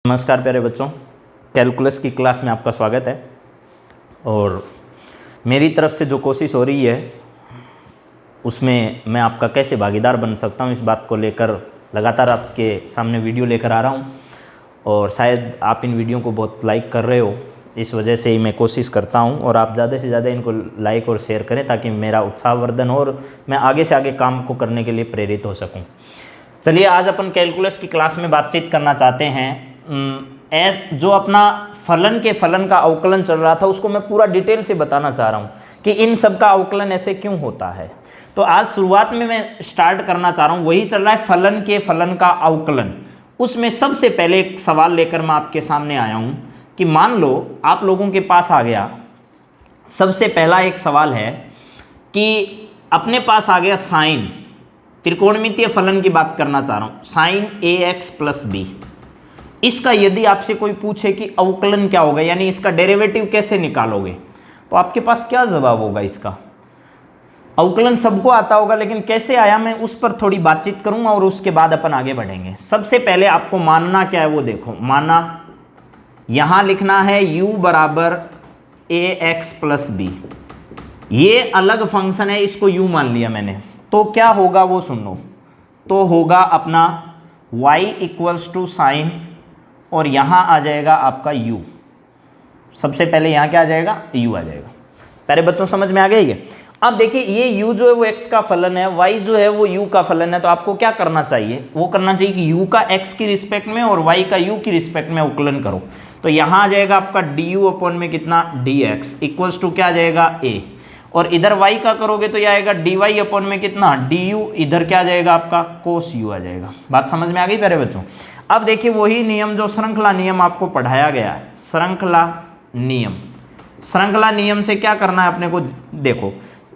नमस्कार प्यारे बच्चों, कैलकुलस की क्लास में आपका स्वागत है। और मेरी तरफ से जो कोशिश हो रही है उसमें मैं आपका कैसे भागीदार बन सकता हूं, इस बात को लेकर लगातार आपके सामने वीडियो लेकर आ रहा हूं। और शायद आप इन वीडियो को बहुत लाइक कर रहे हो, इस वजह से ही मैं कोशिश करता हूं। और आप ज़्यादा से ज़्यादा इनको लाइक और शेयर करें ताकि मेरा उत्साहवर्धन हो और मैं आगे से आगे काम को करने के लिए प्रेरित हो सकूँ। चलिए, आज अपन कैलकुलस की क्लास में बातचीत करना चाहते हैं। जो अपना फलन का अवकलन चल रहा था उसको मैं पूरा डिटेल से बताना चाह रहा हूँ कि इन सब का अवकलन ऐसे क्यों होता है। तो आज शुरुआत में मैं स्टार्ट करना चाह रहा हूँ, वही चल रहा है फलन का अवकलन। उसमें सबसे पहले एक सवाल लेकर मैं आपके सामने आया हूँ कि मान लो आप लोगों के पास आ गया, सबसे पहला एक सवाल है कि अपने पास आ गया साइन, त्रिकोणमितीय फलन की बात करना चाह रहा हूँ, साइन ax प्लस बी। इसका यदि आपसे कोई पूछे कि अवकलन क्या होगा, यानी इसका डेरिवेटिव कैसे निकालोगे, तो आपके पास क्या जवाब होगा। इसका अवकलन सबको आता होगा, लेकिन कैसे आया मैं उस पर थोड़ी बातचीत करूंगा और उसके बाद अपन आगे बढ़ेंगे। सबसे पहले आपको मानना क्या है वो देखो। माना यहां लिखना है u बराबर ax प्लस बी। ये अलग फंक्शन है, इसको u मान लिया मैंने, तो क्या होगा वो सुन लो। तो होगा अपना y इक्वल्स टू साइन और यहाँ आ जाएगा आपका u। सबसे पहले यहाँ क्या आ जाएगा, u आ जाएगा। पहले बच्चों समझ में आ गया ये। अब देखिए, ये u जो है वो x का फलन है, y जो है वो u का फलन है। तो आपको क्या करना चाहिए, वो करना चाहिए कि u का x की रिस्पेक्ट में और y का u की रिस्पेक्ट में अवकलन करो। तो यहाँ आ जाएगा आपका du अपॉन में कितना dx इक्वल्स टू क्या आ जाएगा a, और इधर y का करोगे तो यह आएगा dy अपॉन में कितना du, इधर क्या आ जाएगा आपका cos u आ जाएगा। बात समझ में आ गई प्यारे बच्चों। अब देखिए, वही नियम जो श्रृंखला नियम आपको पढ़ाया गया है, श्रृंखला नियम से क्या करना है अपने को, देखो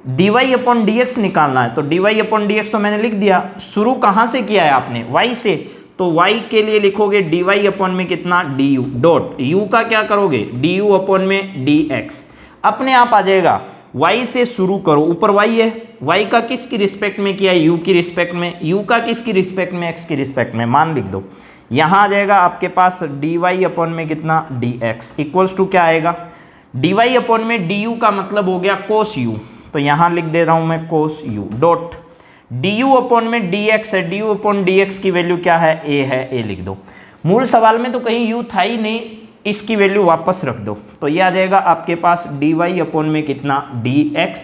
dy अपॉन dx निकालना है। तो dy अपॉन dx तो मैंने लिख दिया। शुरू कहाँ से किया है आपने, y से, तो y के लिए लिखोगे dy अपॉन में कितना du डॉट u का क्या करोगे du अपॉन में dx। अपने आप आ जाएगा, y से शुरू करो, ऊपर y है, y का किसकी रिस्पेक्ट में किया है, u की रिस्पेक्ट में, u का किसकी रिस्पेक्ट में, x की रिस्पेक्ट में, मान लिख दो। यहाँ आ जाएगा आपके पास dy अपॉन में कितना dx इक्वल्स टू क्या आएगा, dy अपॉन में du का मतलब हो गया cos u, तो यहाँ लिख दे रहा हूँ मैं cos u dot du upon में dx है, du अपॉन dx की वैल्यू क्या है, a है, a लिख दो। मूल सवाल में तो कहीं u था ही नहीं, इसकी वैल्यू वापस रख दो। तो ये आ जाएगा आपके पास dy अपॉन में कितना dx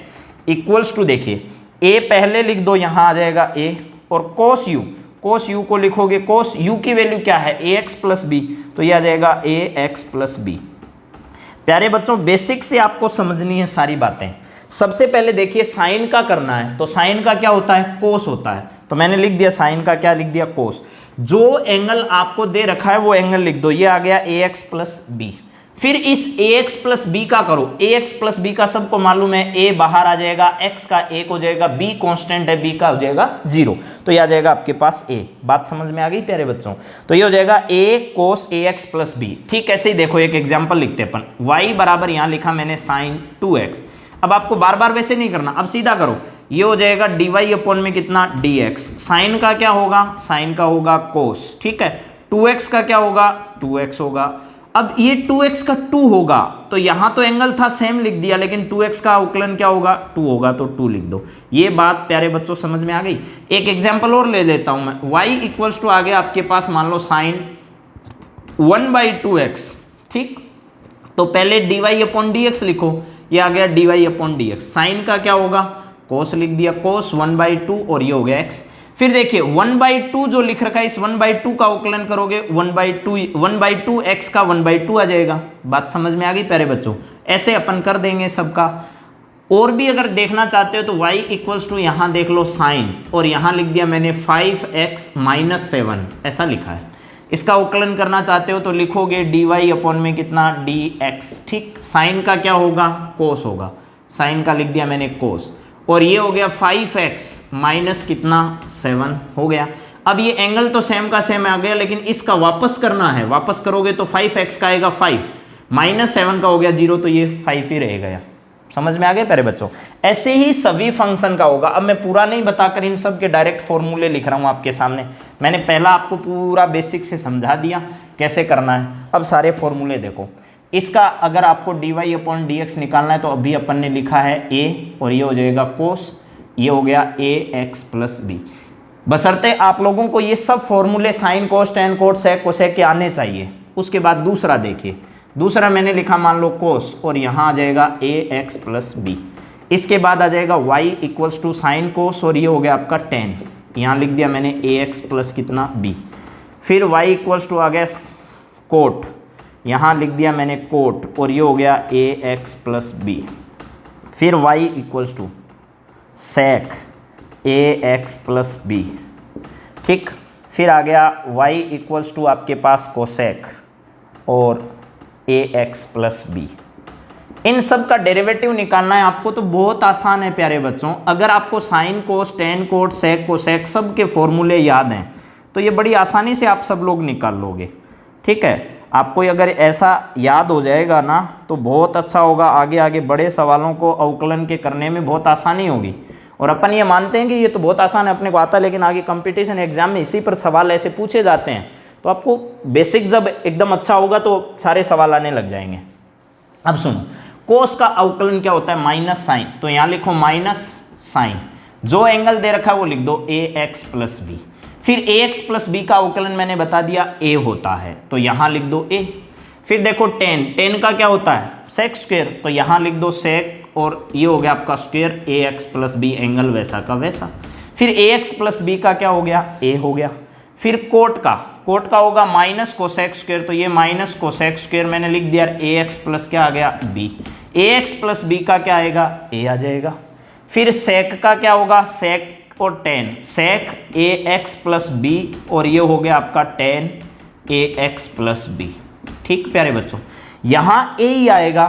इक्वल्स टू, देखिए a पहले लिख दो, यहाँ आ जाएगा a, और cos u को लिखोगे, cos u की वैल्यू क्या है ax प्लस बी, तो ये आ जाएगा ax प्लस बी। प्यारे बच्चों, बेसिक से आपको समझनी है सारी बातें। सबसे पहले देखिए, साइन का करना है, तो साइन का क्या होता है, कोस होता है। तो मैंने लिख दिया साइन का, क्या लिख दिया, कोस। जो एंगल आपको दे रखा है वो एंगल लिख दो, ये आ गया ax प्लस बी। फिर इस ax प्लस बी का करो, ax प्लस बी का सबको मालूम है, a बाहर आ जाएगा, x का 1 हो जाएगा, b कांस्टेंट है, b का हो जाएगा 0, तो ये आ जाएगा आपके पास a। बात समझ में आ गई प्यारे बच्चों। तो ये हो जाएगा a cos ax plus b. ठीक, ऐसे ही देखो एक एग्जाम्पल लिखते हैं अपन, y बराबर यहाँ लिखा मैंने साइन 2x। अब आपको बार बार वैसे नहीं करना, अब सीधा करो, ये हो जाएगा dy अपॉन में कितना dx। साइन का क्या होगा, साइन का होगा cos, ठीक है। 2x का क्या होगा, 2x होगा। अब ये 2x का 2 होगा, तो यहाँ तो एंगल था सेम लिख दिया, लेकिन 2x का अवकलन क्या होगा, 2 होगा, तो 2 लिख दो। ये बात प्यारे बच्चों समझ में आ गई। एक एग्जाम्पल और ले लेता हूँ मैं, y इक्वल्स टू आ गया आपके पास, मान लो साइन 1/2x, ठीक। तो पहले dy अपॉन dx लिखो, ये आ गया dy अपॉन dx। साइन का क्या होगा, cos लिख दिया, cos 1/2, और ये हो गया x। फिर देखिए 1/2 जो लिख रखा है, इस 1/2 का अवकलन करोगे 1/2 x का 1/2 आ जाएगा। बात समझ में आ गई प्यारे बच्चों। ऐसे अपन कर देंगे सबका। और भी अगर देखना चाहते हो तो y इक्वल्स टू यहाँ देख लो साइन, और यहाँ लिख दिया मैंने 5x - 7, ऐसा लिखा है। इसका अवकलन करना चाहते हो तो लिखोगे dy अपॉन में कितना dx, ठीक। साइन का क्या होगा, कोस होगा, साइन का लिख दिया मैंने कोस, और ये हो गया 5x माइनस कितना 7 हो गया। अब ये एंगल तो सेम का सेम आ गया, लेकिन इसका वापस करना है, वापस करोगे तो 5x का आएगा 5 माइनस 7 का हो गया 0, तो ये 5 ही रहेगा। समझ में आ गया प्यारे बच्चों। ऐसे ही सभी फंक्शन का होगा। अब मैं पूरा नहीं बताकर इन सब के डायरेक्ट फॉर्मूले लिख रहा हूँ आपके सामने। मैंने पहला आपको पूरा बेसिक से समझा दिया, कैसे करना है, अब सारे फॉर्मूले देखो। इसका अगर आपको dy अपॉन dx निकालना है तो अभी अपन ने लिखा है a और ये हो जाएगा कोस, ये हो गया ax प्लस बी। बशर्ते आप लोगों को ये सब फॉर्मूले sine cos tan cot sec cosec के आने चाहिए। उसके बाद दूसरा देखिए, दूसरा मैंने लिखा मान लो कोस और यहाँ आ जाएगा ax प्लस बी। इसके बाद आ जाएगा y equals to sine cos और ये हो गया आपका टेन, यहाँ लिख दिया मैंने ax प्लस कितना b। फिर y इक्वल्स टू आ गया कोट, यहाँ लिख दिया मैंने कोट और ये हो गया ax प्लस बी। फिर y equals to sec ax plus b, ठीक। फिर आ गया y इक्वल्स टू आपके पास कोसेक और ax प्लस बी। इन सब का डेरिवेटिव निकालना है आपको तो बहुत आसान है प्यारे बच्चों। अगर आपको sine cos tan cot sec cosec सब के फॉर्मूले याद हैं तो ये बड़ी आसानी से आप सब लोग निकाल लोगे, ठीक है। आपको अगर ऐसा याद हो जाएगा ना तो बहुत अच्छा होगा, आगे आगे बड़े सवालों को अवकलन के करने में बहुत आसानी होगी। और अपन ये मानते हैं कि ये तो बहुत आसान है, अपने को आता है, लेकिन आगे कंपटीशन एग्जाम में इसी पर सवाल ऐसे पूछे जाते हैं तो आपको बेसिक जब एकदम अच्छा होगा तो सारे सवाल आने लग जाएंगे। अब सुनो, कोस का अवकलन क्या होता है, माइनस साइन, तो यहाँ लिखो माइनस साइन, जो एंगल दे रखा है वो लिख दो ax प्लस बी। फिर ax प्लस बी का अवकलन मैंने बता दिया a होता है तो यहाँ लिख दो a। फिर देखो टेन, टेन का क्या होता है सेक स्क्वायर, तो यहाँ लिख दो सेक और ये हो गया आपका square ax plus b, angle वैसा का वैसा। फिर ax प्लस बी का क्या हो गया a हो गया। फिर कोट का होगा माइनस कोसेक स्क्वायर, तो ये माइनस कोसेक स्क्वायर मैंने लिख दिया, ax प्लस क्या आ गया b, ax प्लस बी का क्या आएगा a आ जाएगा। फिर सेक का क्या होगा सेक और टेन, सेक ax प्लस बी और ये हो गया आपका टेन ax प्लस बी, ठीक प्यारे बच्चों। यहाँ a ही आएगा।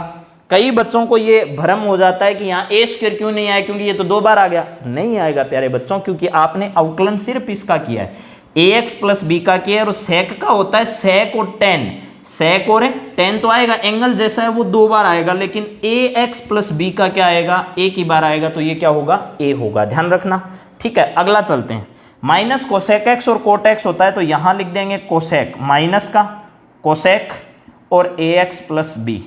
कई बच्चों को ये भ्रम हो जाता है कि यहाँ a स्क्वायर क्यों नहीं आया, क्योंकि ये तो 2 बार आ गया। नहीं आएगा प्यारे बच्चों, क्योंकि आपने अवकलन सिर्फ इसका किया है, ax प्लस बी का किया है। और सेक का होता है सेक और टेन, सेक और टेन तो आएगा, एंगल जैसा है वो 2 बार आएगा, लेकिन ax प्लस बी का क्या आएगा एक ही बार आएगा, तो ये क्या होगा a होगा, ध्यान रखना, ठीक है। अगला चलते हैं, माइनस कोसेक एक्स और कोट एक्स होता है तो यहाँ लिख देंगे कोसेक, माइनस का कोसेक और ax प्लस बी,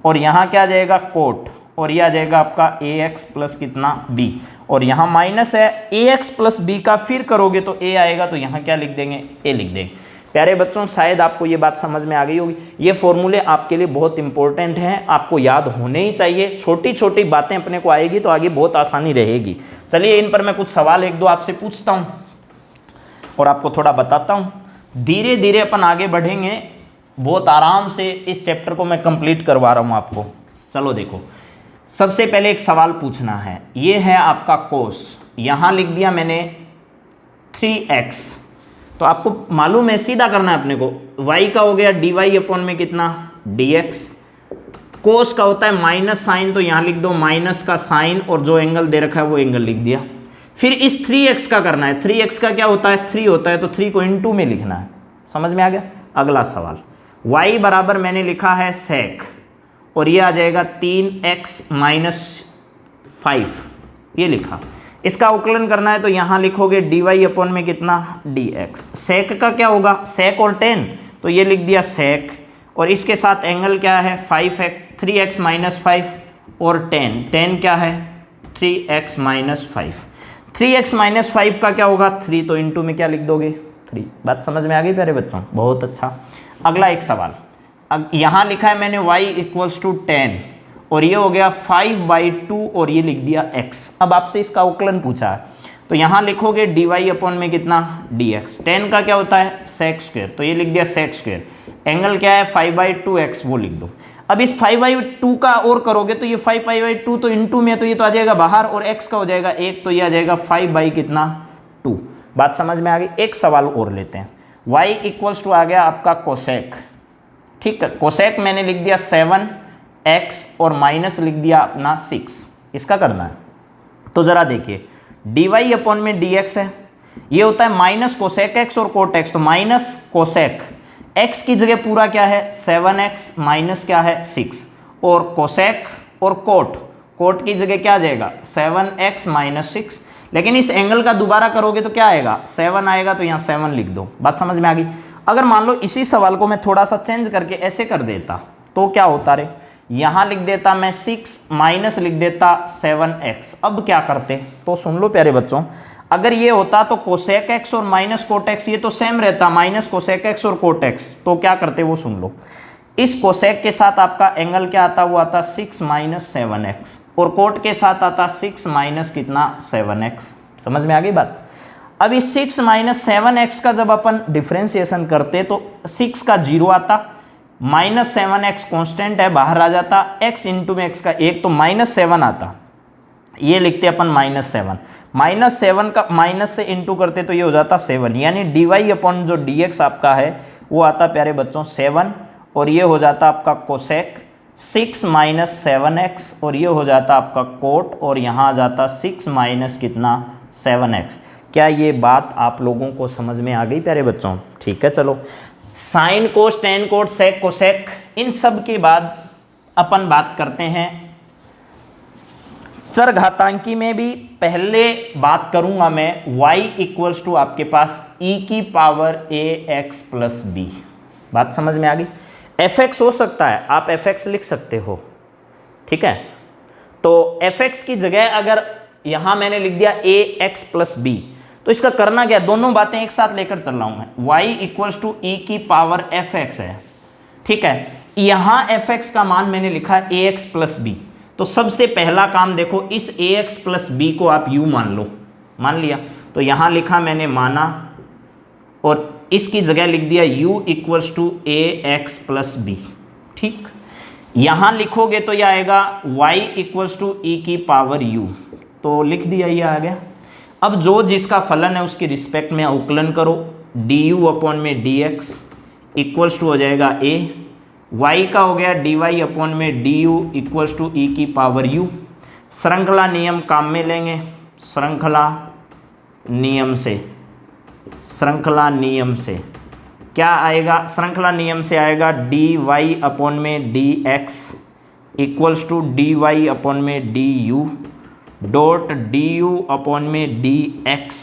और यहाँ क्या आ जाएगा कोट और ये आ जाएगा आपका ax प्लस कितना b, और यहाँ माइनस है ax प्लस b का, फिर करोगे तो a आएगा, तो यहाँ क्या लिख देंगे a लिख देंगे। प्यारे बच्चों शायद आपको ये बात समझ में आ गई होगी। ये फॉर्मूले आपके लिए बहुत इंपॉर्टेंट हैं, आपको याद होने ही चाहिए। छोटी छोटी बातें अपने को आएगी तो आगे बहुत आसानी रहेगी। चलिए इन पर मैं कुछ सवाल 1-2 आपसे पूछता हूँ और आपको थोड़ा बताता हूँ। धीरे धीरे अपन आगे बढ़ेंगे, बहुत आराम से इस चैप्टर को मैं कंप्लीट करवा रहा हूँ आपको। चलो देखो, सबसे पहले एक सवाल पूछना है, ये है आपका कोस, यहाँ लिख दिया मैंने 3x, तो आपको मालूम है सीधा करना है अपने को। y का हो गया dy अपॉन में कितना dx, कोस का होता है माइनस साइन, तो यहाँ लिख दो माइनस का साइन और जो एंगल दे रखा है वो एंगल लिख दिया। फिर इस 3x का करना है, 3x का क्या होता है 3 होता है, तो 3 को इनटू में लिखना है। समझ में आ गया। अगला सवाल, y बराबर मैंने लिखा है सेक और ये आ जाएगा 3x माइनस 5, ये लिखा। इसका अवकलन करना है तो यहाँ लिखोगे dy अपॉन में कितना dx। सेक का क्या होगा सेक और टेन, तो ये लिख दिया सेक और इसके साथ एंगल क्या है 5x, 3x माइनस 5 और 10 क्या है 3x माइनस 5। 3x माइनस 5 का क्या होगा 3, तो इनटू में क्या लिख दोगे 3। बात समझ में आ गई प्यारे बच्चों, बहुत अच्छा। अगला एक सवाल, अब यहाँ लिखा है मैंने y इक्वल्स टू 10 और ये हो गया 5/2 और ये लिख दिया x। अब आपसे इसका अवकलन पूछा है तो यहाँ लिखोगे dy अपॉन में कितना dx। 10 का क्या होता है सेक स्क्वायर, तो ये लिख दिया सेक स्क्वायर। एंगल क्या है 5/2x, वो लिख दो। अब इस 5/2 का और करोगे तो ये 5/2 तो इनटू में, तो ये तो आ जाएगा बाहर और x का हो जाएगा 1, तो ये आ जाएगा 5/2। बात समझ में आ गई। एक सवाल और लेते हैं, y इक्वल्स टू आ गया आपका कोसेक, ठीक है। कोसेक मैंने लिख दिया 7x और माइनस लिख दिया अपना 6, इसका करना है। तो ज़रा देखिए dy अपॉन में dx है, ये होता है माइनस कोसेक x और कोट x, तो माइनस कोसेक x की जगह पूरा क्या है 7x माइनस क्या है 6 और कोसेक और कोट की जगह क्या आ जाएगा 7x माइनस 6। लेकिन इस एंगल का दोबारा करोगे तो क्या आएगा 7 आएगा, तो यहाँ 7 लिख दो। बात समझ में आ गई। अगर मान लो इसी सवाल को मैं थोड़ा सा चेंज करके ऐसे कर देता तो क्या होता रे, यहां लिख देता मैं 6 माइनस लिख देता 7x। अब क्या करते, तो सुन लो प्यारे बच्चों, अगर ये होता तो कोसेक एक्स और माइनस कोट एक्स ये तो सेम रहता, माइनस कोसेक एक्स और कोट एक्स, तो क्या करते वो सुन लो। इस कोसेक के साथ आपका एंगल क्या आता, वो आता 6 माइनस 7x, और कोट के साथ आता 6 माइनस कितना 7x। समझ में आ गई बात। अब इस 6 माइनस 7x का जब अपन डिफ्रेंसिएशन करते तो 6 का 0 आता, माइनस 7x कॉन्स्टेंट है बाहर आ जाता, x इंटू में x का 1 तो माइनस 7 आता, ये लिखते अपन -7, -7 का माइनस से इंटू करते तो ये हो जाता 7, यानी dy अपॉन जो dx आपका है वो आता प्यारे बच्चों 7, और ये हो जाता आपका कोसेक 6 माइनस 7x, और ये हो जाता आपका कोट, और यहाँ आ जाता 6 माइनस कितना 7x। क्या ये बात आप लोगों को समझ में आ गई प्यारे बच्चों? ठीक है, चलो sine cos tan cot sec cosec इन सब के बाद अपन बात करते हैं चरघातांकी में भी। पहले बात करूंगा मैं y इक्वल्स टू आपके पास e की पावर ax प्लस बी। बात समझ में आ गई। fx हो सकता है, आप fx लिख सकते हो, ठीक है। तो fx की जगह अगर यहां मैंने लिख दिया ax प्लस बी, तो इसका करना क्या, दोनों बातें एक साथ लेकर चल रहा हूं मैं। y इक्वल्स टू e की पावर fx है, ठीक है। यहां fx का मान मैंने लिखा ax प्लस बी, तो सबसे पहला काम देखो, इस ax प्लस बी को आप u मान लो, मान लिया, तो यहां लिखा मैंने माना, और इसकी जगह लिख दिया u equals to ax plus b, ठीक। यहां लिखोगे तो यह आएगा y इक्वल्स टू e की पावर u, तो लिख दिया, ये आ गया। अब जो जिसका फलन है उसकी रिस्पेक्ट में अवकलन करो, du अपॉन में dx इक्वल्स टू हो जाएगा a, y का हो गया dy अपॉन में du इक्वल्स टू e की पावर u। श्रृंखला नियम काम में लेंगे, श्रृंखला नियम से क्या आएगा, श्रृंखला नियम से आएगा dy अपॉन में dx equals to dy upon में du डॉट du अपॉन में dx,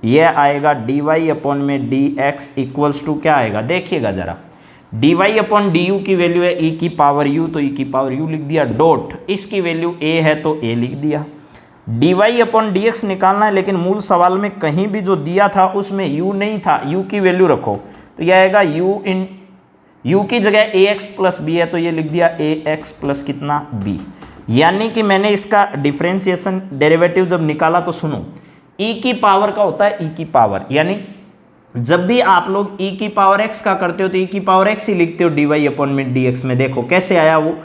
यह आएगा dy अपॉन में dx इक्वल्स टू क्या आएगा, देखिएगा ज़रा, dy अपॉन du की वैल्यू है e की पावर u, तो e की पावर u लिख दिया, डॉट इसकी वैल्यू a है तो a लिख दिया। dy अपॉन dx निकालना है, लेकिन मूल सवाल में कहीं भी जो दिया था उसमें u नहीं था, u की वैल्यू रखो, तो यह आएगा u की जगह ax प्लस b है, तो ये लिख दिया ax प्लस कितना b। यानी कि मैंने इसका डिफ्रेंसिएशन डेरिवेटिव जब निकाला तो सुनो, e की पावर का होता है e की पावर, यानी जब भी आप लोग e की पावर x का करते हो तो e की पावर x ही लिखते हो dy अपॉन में dx में। देखो कैसे आया वो,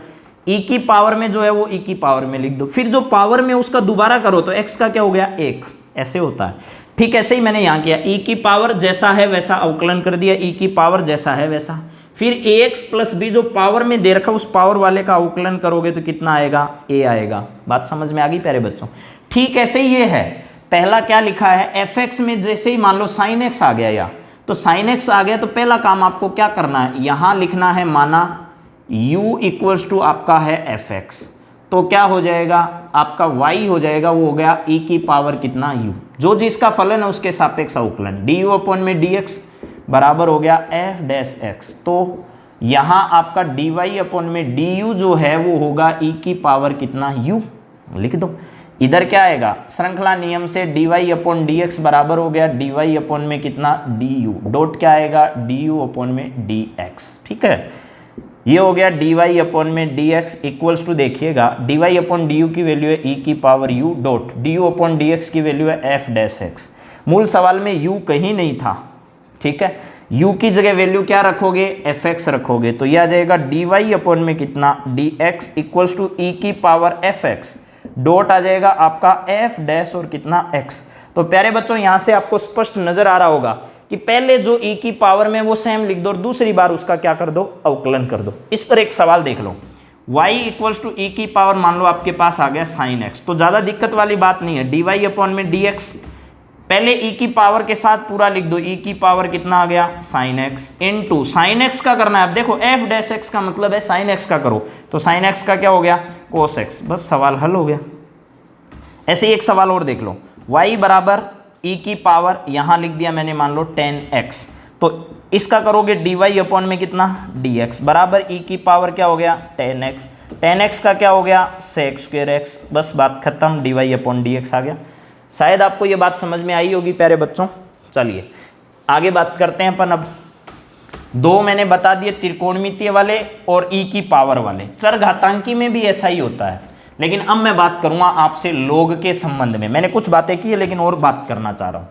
e की पावर में जो है वो e की पावर में लिख दो, फिर जो पावर में उसका दोबारा करो तो x का क्या हो गया 1, ऐसे होता है। ठीक ऐसे ही मैंने यहाँ किया, e की पावर जैसा है वैसा अवकलन कर दिया, e की पावर जैसा है वैसा, फिर ax प्लस बी जो पावर में दे रखा उस पावर वाले का अवकलन करोगे तो कितना आएगा, a आएगा। बात समझ में आ गई प्यारे बच्चों? ठीक ऐसे ही ये है, पहला क्या लिखा है fx में, जैसे ही मान लो sin x आ गया, या तो sin x आ गया तो पहला काम आपको क्या करना है, यहाँ लिखना है माना u इक्वल्स टू आपका है fx, तो क्या हो जाएगा आपका y हो जाएगा, वो हो गया e की पावर कितना u, जो जिसका फलन है उसके सापेक्ष अवकलन, du अपॉन में dx बराबर हो गया f डैश x। तो यहाँ आपका dy अपॉन में du जो है वो होगा e की पावर कितना u, लिख दो। इधर क्या आएगा, श्रृंखला नियम से dy अपॉन dx बराबर हो गया dy अपॉन में कितना du, डॉट क्या आएगा du अपॉन में dx, ठीक है। ये हो गया dy अपॉन में dx इक्वल्स टू, देखिएगा dy अपॉन du की वैल्यू है e की power u, dot du upon dx की वैल्यू है f डैश x। मूल सवाल में u कहीं नहीं था, ठीक है। u की जगह वैल्यू क्या रखोगे, fx रखोगे, तो यह आ जाएगा dy अपॉन में कितना dx इक्वल्स टू e की पावर fx, डॉट आ जाएगा आपका f डैश और कितना x। तो प्यारे बच्चों यहाँ से आपको स्पष्ट नजर आ रहा होगा कि पहले जो e की पावर में वो सेम लिख दो और दूसरी बार उसका क्या कर दो, अवकलन कर दो। इस पर एक सवाल देख लो, y इक्वल्स टू e की पावर मान लो आपके पास आ गया sin x, तो ज़्यादा दिक्कत वाली बात नहीं है, dy अपॉन में dx, पहले e की पावर के साथ पूरा लिख दो, e की पावर कितना आ गया sin x into sin x का करना है। अब देखो f डैश x का मतलब है sin x का करो, तो sin x का क्या हो गया cos x, बस सवाल हल हो गया। ऐसे ही एक सवाल और देख लो, y बराबर e की पावर यहाँ लिख दिया मैंने मान लो 10x, तो इसका करोगे डी वाई अपॉन में कितना डी एक्स बराबर ई की पावर क्या हो गया 10x, 10x का क्या हो गया सेक स्क्वायर एक्स, बस बात खत्म, D Y upon D X आ गया। शायद आपको ये बात समझ में आई होगी प्यारे बच्चों। चलिए आगे बात करते हैं अपन। अब दो मैंने बता दिए त्रिकोणमितीय वाले और ई की पावर वाले, चरघातांकी में भी ऐसा ही होता है। लेकिन अब मैं बात करूंगा आपसे लोग के संबंध में। मैंने कुछ बातें की है लेकिन और बात करना चाह रहा हूं।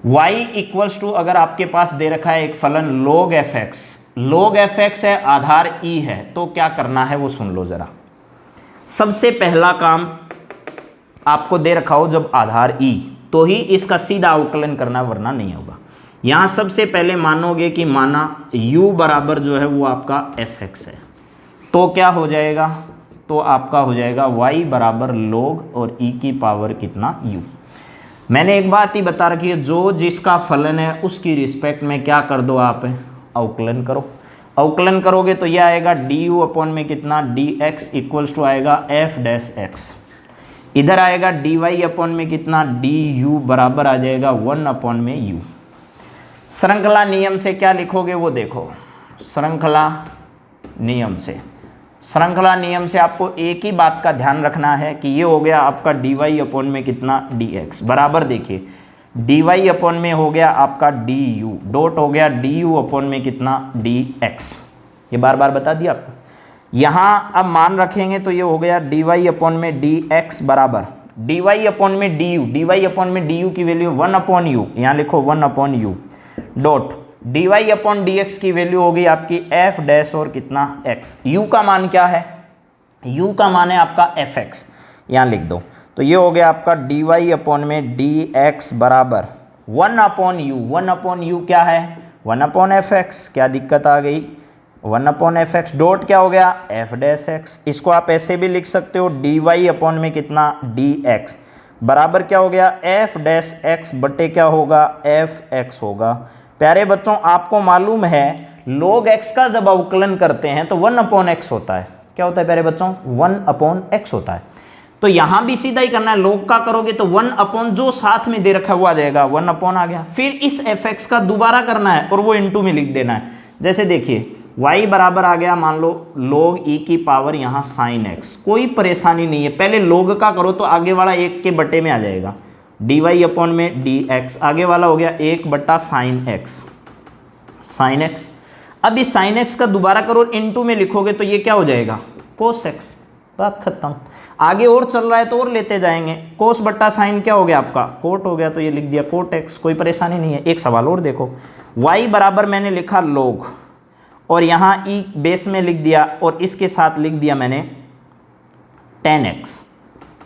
y इक्वल्स टू, अगर आपके पास दे रखा है एक फलन log fx, log fx है, आधार e है, तो क्या करना है वो सुन लो जरा। सबसे पहला काम आपको दे रखा हो जब आधार e, तो ही इसका सीधा अवकलन करना, वरना नहीं होगा। यहां सबसे पहले मानोगे कि माना u बराबर जो है वो आपका fx है, तो क्या हो जाएगा, तो आपका हो जाएगा y बराबर log और e की पावर कितना u। मैंने एक बात ही बता रखी है, जो जिसका फलन है उसकी रिस्पेक्ट में क्या कर दो आप, अवकलन करो। अवकलन करोगे तो यह आएगा डी यू अपॉन में कितना डी एक्स इक्वल्स टू आएगा एफ डैश एक्स। इधर आएगा डी वाई अपॉन में कितना डी यू बराबर आ जाएगा 1 अपॉन में यू। श्रृंखला नियम से क्या लिखोगे वो देखो। श्रृंखला नियम से आपको एक ही बात का ध्यान रखना है कि ये हो गया आपका डी वाई अपॉन में कितना डी एक्स बराबर, देखिए डी वाई अपॉन में हो गया आपका डी यू, डॉट हो गया डी यू अपॉन में कितना डी एक्स। ये बार बार बता दिया आपको। यहाँ अब मान रखेंगे तो ये हो गया डी वाई अपॉन में डी एक्स बराबर डी वाई अपॉन में d u, d Y upon में डी यू की वैल्यू 1 अपॉन यू, यहाँ लिखो 1 upon u, dot d Y upon D x की वैल्यू होगी आपकी एफ डैश और कितना एक्स। यू का मान क्या है, यू का मान है आपका एफ एक्स, यहाँ लिख दो। तो ये हो गया आपका डी वाई अपॉन में डी एक्स बराबर 1 अपॉन यू। 1 अपॉन यू क्या है 1 अपॉन एफ एक्स, क्या दिक्कत आ गई 1 अपॉन एफ एक्स, डॉट क्या हो गया एफ डैश एक्स। इसको आप ऐसे भी लिख सकते हो डी वाई अपॉन में कितना डी एक्स बराबर क्या हो गया एफ डैश एक्स बटे क्या होगा एफ एक्स होगा। प्यारे बच्चों आपको मालूम है log x का जब अवकलन करते हैं तो 1 अपॉन एक्स होता है। क्या होता है प्यारे बच्चों 1 अपॉन एक्स होता है। तो यहां भी सीधा ही करना है, log का करोगे तो 1 अपॉन जो साथ में दे रखा हुआ आ जाएगा 1 अपॉन आ गया। फिर इस fx का दोबारा करना है और वो इनटू में लिख देना है। जैसे देखिए y बराबर आ गया मान लो log e की पावर यहाँ sin x, कोई परेशानी नहीं है। पहले log का करो तो आगे वाला 1 के बटे में आ जाएगा, डी वाई अपॉन में डी एक्स, आगे वाला हो गया 1 बटा साइन एक्स। अब इस साइन एक्स का दोबारा करो इनटू में लिखोगे तो ये क्या हो जाएगा कोस एक्स, बात खत्म। आगे और चल रहा है तो और लेते जाएंगे, कोस बट्टा साइन क्या हो गया आपका कोट हो गया, तो ये लिख दिया कोट एक्स, कोई परेशानी नहीं है। एक सवाल और देखो, y बराबर मैंने लिखा log और यहाँ e बेस में लिख दिया और इसके साथ लिख दिया मैंने tan x,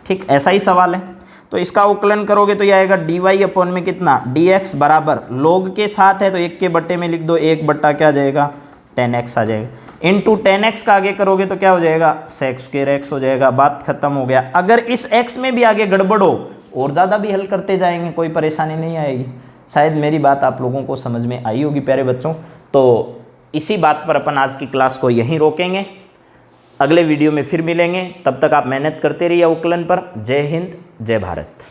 ठीक ऐसा ही सवाल है। तो इसका अवकलन करोगे तो ये आएगा डी वाई अपॉन में कितना डी एक्स बराबर log के साथ है तो 1 के बट्टे में लिख दो, 1 बट्टा क्या आ जाएगा tan x आ जाएगा, इंटू tan x का आगे करोगे तो क्या हो जाएगा सेक स्क्वायर एक्स हो जाएगा, बात खत्म हो गया। अगर इस x में भी आगे गड़बड़ हो और ज़्यादा भी हल करते जाएंगे, कोई परेशानी नहीं आएगी। शायद मेरी बात आप लोगों को समझ में आई होगी प्यारे बच्चों। तो इसी बात पर अपन आज की क्लास को यहीं रोकेंगे, अगले वीडियो में फिर मिलेंगे। तब तक आप मेहनत करते रहिए अवकलन पर। जय हिंद, जय भारत।